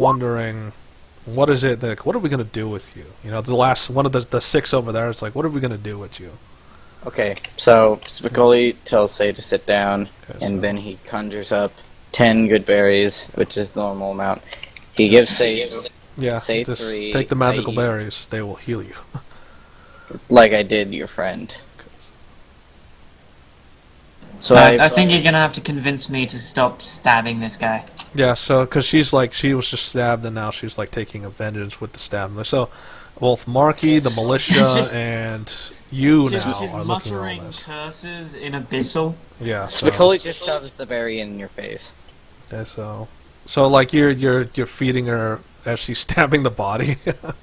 wondering, what is it that, what are we going to do with you? You know, the last one of the 6 over there, it's like, what are we going to do with you? Okay, so Spicoli tells Say to sit down, Okay, and then he conjures up 10 good berries, which is the normal amount. He gives Say, say just 3. take the magical berries. They will heal you. Like I did your friend. So I think you're gonna have to convince me to stop stabbing this guy. Yeah, so, because she's like, she was just stabbed, and now she's like taking a vengeance with the stab. So, both Marky, the militia, and you She's now are looking at all muttering this. curses in Abyssal. Yeah. So, Spicoli just shoves the berry in your face. okay, so like you're feeding her as she's stabbing the body.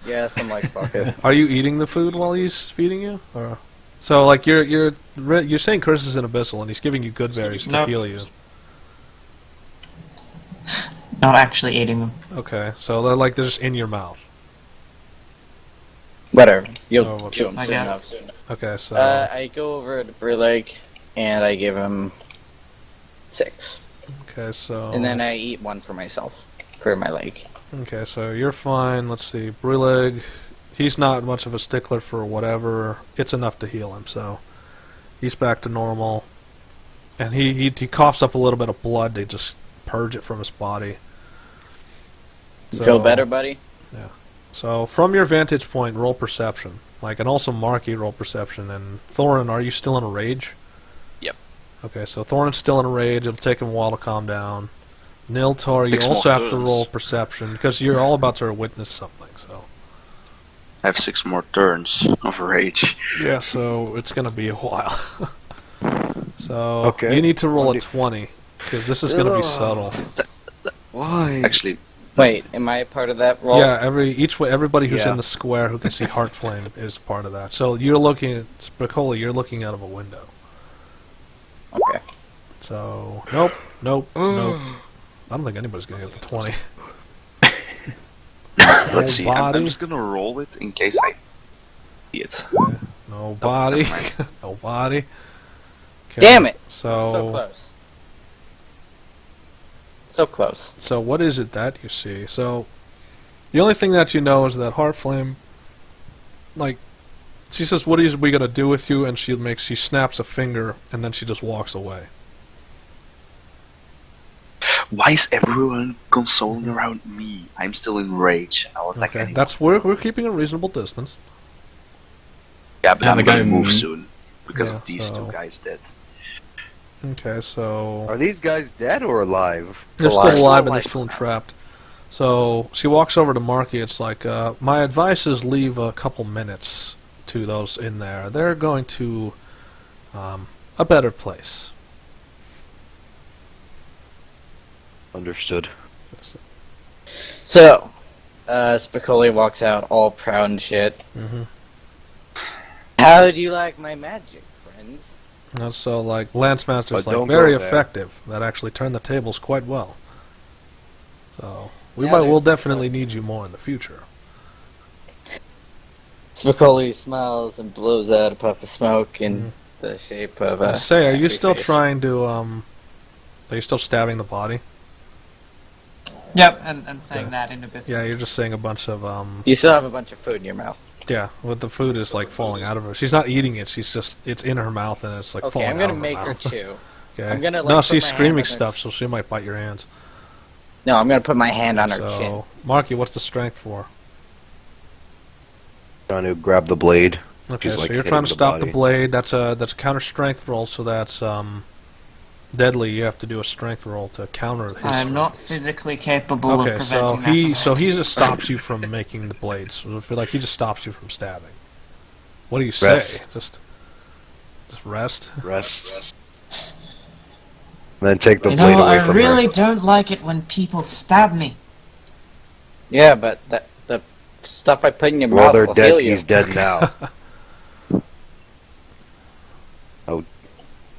Yes, I'm like, fuck it. Are you eating the food while he's feeding you? Or so like you're saying curses in Abyssal, and he's giving you good berries to Nope. heal you. Not actually eating them. Okay, so they're like they're just in your mouth. Whatever. You'll Oh, chew him I soon guess. enough. Okay, so I go over to Brulek, and I give him 6. okay, so And then I eat 1 for myself. For my leg. okay, so you're fine. Let's see, Bruleg, he's not much of a stickler for whatever. It's enough to heal him, so he's back to normal. And he coughs up a little bit of blood. They just purge it from his body. You feel better, buddy? So from your vantage point, roll perception. Like, and also Marky, roll perception. And Thorin, are you still in a rage? Yep. Okay, so Thorin's still in a rage. It'll take him a while to calm down. Niltaor, you Takes also more have to turns. roll perception because you're all about to witness something. So I have 6 more turns of rage. yeah, so it's gonna be a while. So Okay. you need to roll a 20 because this is gonna be subtle. Why? Actually, Wait, am I a part of that roll? Yeah, everybody who's Yeah. in the square who can see Heartflame is part of that. So you're looking at Spicoli, you're looking out of a window. Okay. So nope. I don't think anybody's gonna get the 20. let's see. body. I'm just gonna roll it in case I see it. No body. never mind. No body. Okay, Damn it! So So close. So close. So what is it that you see? So the only thing that you know is that Heartflame, like, she says, "What are we gonna do with you?" And she snaps a finger, and then she just walks away. Why is everyone consoling around me? I'm still in rage. I'll attack Okay, anyone. we're keeping a reasonable distance. Yeah, but Yeah, I'm the gonna guy move moved. soon because Yeah, of these so- 2 guys dead. Okay, so Are these guys dead or alive? they're alive. still alive and they're Alive. still entrapped. So she walks over to Marky. It's like, my advice is leave a couple minutes to those in there. They're going to a better place. Understood. So, Spicoli walks out all proud and shit. Mm-hmm. How do you like my magic, friends? And so, like, Lance Master's But like don't very go there. effective. That actually turned the tables quite well. So Now we'll there's definitely some- need you more in the future. Spicoli smiles and blows out a puff of smoke in the shape of a. Say, are you angry still face. trying to Are you still stabbing the body? Yep, and saying that in Abyssal. Yeah, you're just saying a bunch of You still have a bunch of food in your mouth. Yeah, what the food is like falling out of her. She's not eating it. It's in her mouth and it's like Okay, falling I'm out gonna of her make her mouth. chew. Okay. I'm gonna, like, no, put she's my hand screaming on her stuff, so she might bite your hands. No, I'm gonna put my hand on her So, chin. Marky, what's the strength for? Trying to grab the blade. Okay, She's, so like, you're hitting trying to the stop the body. blade. That's a counter strength roll, so that's deadly. You have to do a strength roll to counter his I'm strength. not physically capable of Okay, so preventing that. he just stops you from making the blades. So I feel like he just stops you from stabbing. What do you say? Rest. Just rest. Rest. And then take the You blade know, away I from really her. don't like it when people stab me. Yeah, but the stuff I put in your Well, mouth they're will dead. heal you. He's dead now. Oh,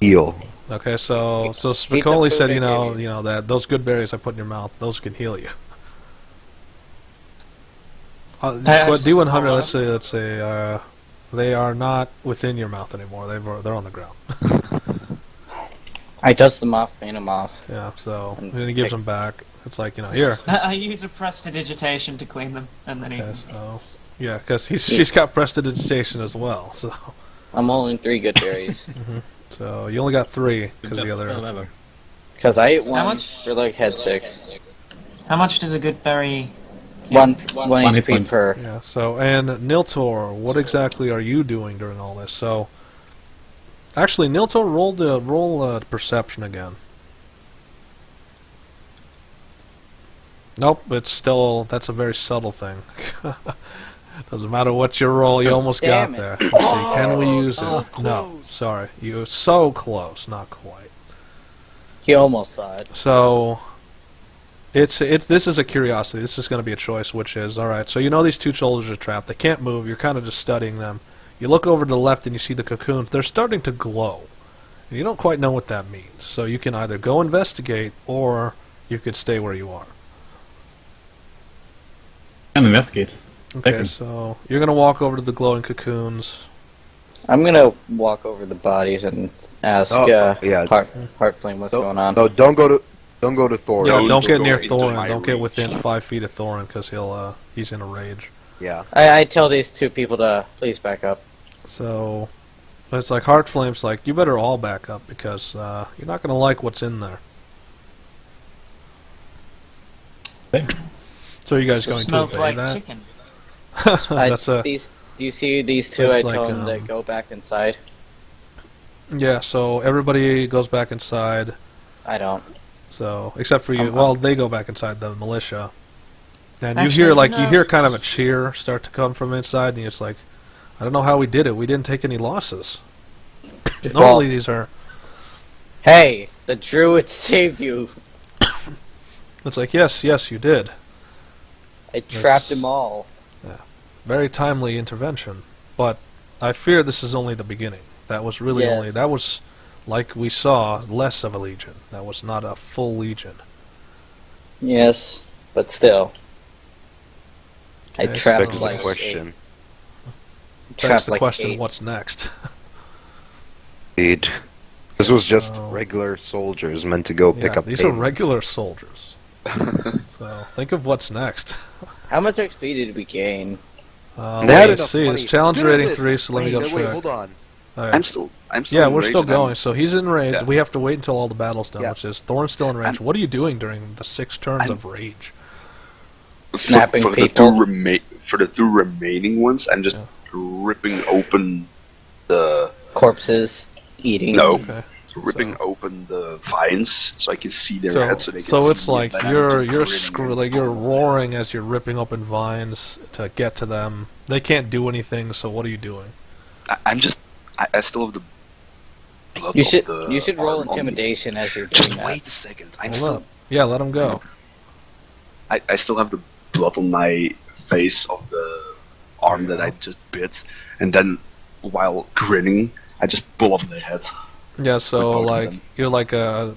heal. Okay, so Eat the Spicoli food said, I you gave you. know that those good berries I put in your mouth, those can heal you. That's D100, a lot. let's say, they are not within your mouth anymore. They're on the ground. I dust them off, paint them off. Yeah, so And then he gives pick- them back. It's like, here. I use a prestidigitation to clean them, and then he... Okay, so, yeah, because she's got prestidigitation as well, so... I'm holding 3 good berries. So, you only got 3, because the other... Because I ate 1 How much? for like head 6. How much does a good berry... 1 HP per. Yeah, so, and Niltaor, what exactly are you doing during all this? So, actually, Niltaor, roll perception again. Nope, it's still, that's a very subtle thing. Doesn't matter what you roll, you almost got Damn it. there. Let's see, can we use it? No, sorry, you were so close, not quite. He almost saw it. So, this is a curiosity. This is going to be a choice, which is, alright, so you know these 2 soldiers are trapped. They can't move. You're kind of just studying them. You look over to the left and you see the cocoons. They're starting to glow. And you don't quite know what that means. So you can either go investigate, or you could stay where you are. And investigate. Okay, so you're going to walk over to the glowing cocoons. I'm gonna walk over the bodies and ask Heartflame what's going on. No, don't go to Thorin. Yeah, don't get near into Thorin. my Don't get reach. within 5 feet of Thorin, because he's in a rage. Yeah. I tell these 2 people to please back up. So, it's like Heartflame's like, you better all back up, because you're not going to like what's in there. Okay. So you guys It going to smells obey like that? chicken. That's a... Do you see these 2? That's I like, told them to go back inside. Yeah, so everybody goes back inside. I don't. So, except for you. Well, they go back inside the militia. And you Actually, hear, no. you hear kind of a cheer start to come from inside, and it's like, I don't know how we did it. We didn't take any losses. Normally these are... Hey, the druid saved you. It's like, yes, you did. I trapped them all. Very timely intervention. But I fear this is only the beginning. That was really Yes. only... That was, like we saw, less of a legion. That was not a full legion. Yes, but still. I Okay, trapped so- like question. That's the like question, 8. what's next? Indeed. This was just So- regular soldiers meant to go pick Yeah, up these are payment. regular soldiers. So, think of what's next. How much XP did we gain? That Let's is see, funny. it's challenge Look at rating this. 3, so let me go Wait, check. hold on. Alright. I'm still Yeah, in we're rage still and I'm- going. So he's in rage. Yeah. We have to wait until all the battle's done, Yeah. which is Thorn's still in rage. I'm- What are you doing during the 6 turns I'm- of rage? Snapping for people. For the 2 remaining ones, I'm just Yeah. ripping open the Corpses, eating. No. Okay. ripping open the vines so I can see their So, heads so they can so see it's me, like and then I'm you're just grinning. you're roaring as you're ripping open vines to get to them. They can't do anything. So what are you doing? I still have the blood You of should the you should roll arm on me. intimidation as you're Just doing that. wait a second. Hold up. Yeah, let him go. I still have the blood on my face of the arm that I just bit, and then while grinning, I just pull off their head. Yeah, so With both of like them. you're like a.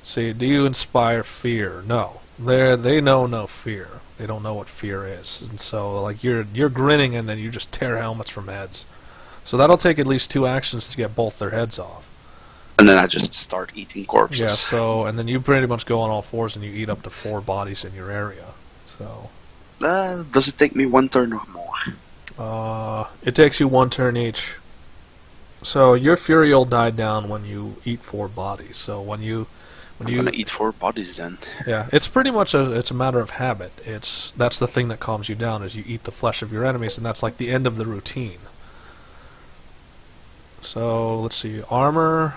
See, do you inspire fear? No, they know no fear. They don't know what fear is, and so like you're grinning, and then you just tear helmets from heads. So that'll take at least 2 actions to get both their heads off. And then I just start eating corpses. Yeah. So and then you pretty much go on all 4s, and you eat up to 4 bodies in your area. So. Does it take me 1 turn or more? It takes you 1 turn each. So your fury will die down when you eat 4 bodies. So when you I'm gonna eat 4 bodies then. yeah, it's pretty much it's a matter of habit. That's the thing that calms you down is you eat the flesh of your enemies, and that's like the end of the routine. So let's see, armor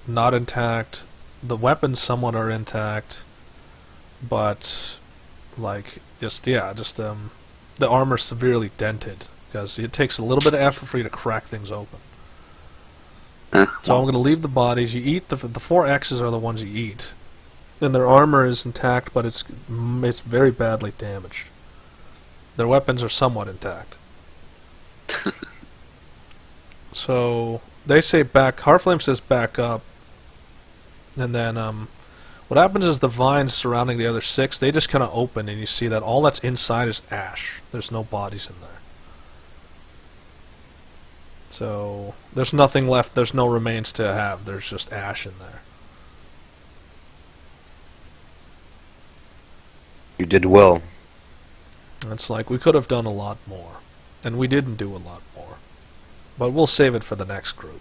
not intact. The weapons somewhat are intact, but like the armor's severely dented because it takes a little bit of effort for you to crack things open. So I'm going to leave the bodies. You eat the 4 X's are the ones you eat, and their armor is intact, but it's very badly damaged. Their weapons are somewhat intact. So they say back. Heartflame says back up, and then what happens is the vines surrounding the other 6 they just kind of open, and you see that all that's inside is ash. There's no bodies in there. So there's nothing left. There's no remains to have. There's just ash in there. You did well. It's like we could have done a lot more, and we didn't do a lot more. But we'll save it for the next group.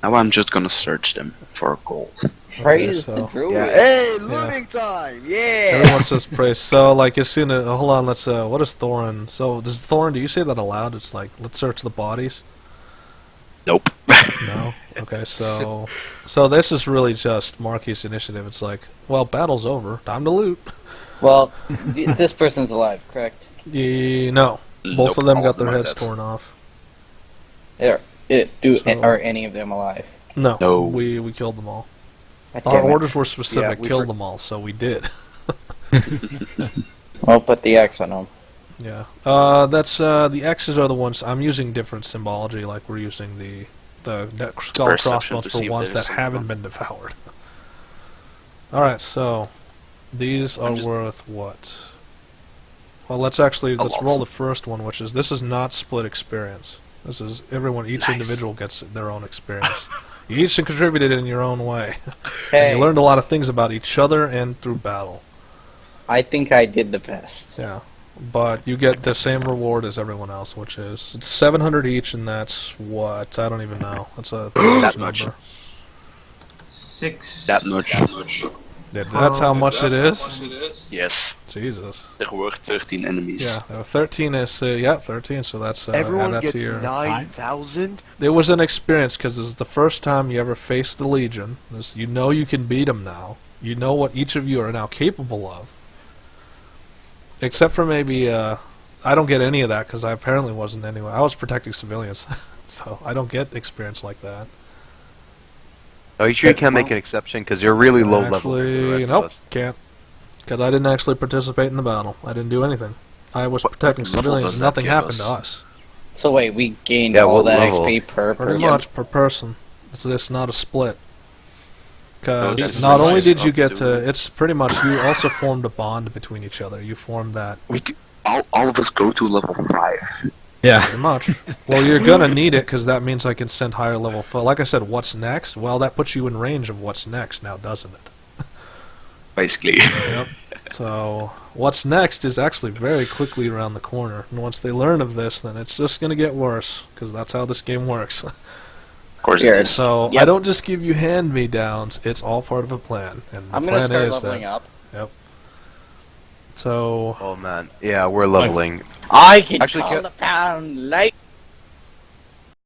Now I'm just gonna search them for gold. Praise so- the druid. Yeah. Hey, looting time! Yeah! Everyone says praise. So, like, as soon as... hold on, let's... what is Thorin? So, does Thorin... do you say that aloud? It's like, let's search the bodies? Nope. No? Okay, so... so this is really just Marky's initiative. It's like, well, battle's over. Time to loot. Well, this person's alive, correct? No. Both Nope, of them all got of their them are heads dead. torn off. So- Are any of them alive? No. No. We killed them all. God Our damn it. orders were specific. Yeah, we kill for- them all, so we did. I'll put the X on them. Yeah. That's the X's are the ones I'm using different symbology, like we're using the skull Perception crossbones to for see if ones there's that haven't been devoured. All right, so these are worth what? Well, let's lot. roll the first one, which is this is not split experience. This is each Nice. individual gets their own experience. You each contributed in your own way. Hey, And you learned a lot of things about each other and through battle. I think I did the best. Yeah, but you get the same reward as everyone else, which is it's 700 each, and that's what I don't even know. That's a That number. much. 6. That much. Yeah, that's how much it is. Yes. Jesus. There were 13 enemies. Yeah, 13 is 13. So that's add Everyone that gets to your. 9,000? It was an experience because this is the first time you ever faced the Legion. You know you can beat them now. You know what each of you are now capable of. Except for maybe, I don't get any of that because I apparently wasn't anyway. I was protecting civilians, so I don't get experience like that. Oh, you sure you can't make an exception? Because you're really low level. for the Actually, rest of nope, us. can't. Because I didn't actually participate in the battle. I didn't do anything. I was protecting level civilians. does that Nothing give happened us? to us. So wait, we gained Yeah, all what that level? XP per Pretty person. much per person. It's not a split. Oh, Because this not is only nice did you up get to- to, it's pretty much you also formed a bond between each other. You formed that All of us go to level 5. Yeah. pretty much. Well, you're gonna need it because that means I can send higher level. Like I said, what's next? Well, that puts you in range of what's next now, doesn't it? Basically. Yep. So what's next is actually very quickly around the corner, and once they learn of this, then it's just gonna get worse because that's how this game works. Of course Here. it is. So I Yep. don't just give you hand-me-downs; it's all part of a plan, and the I'm gonna plan start is leveling that. up. So Oh man, yeah, we're leveling. I can Actually, call can- the pound like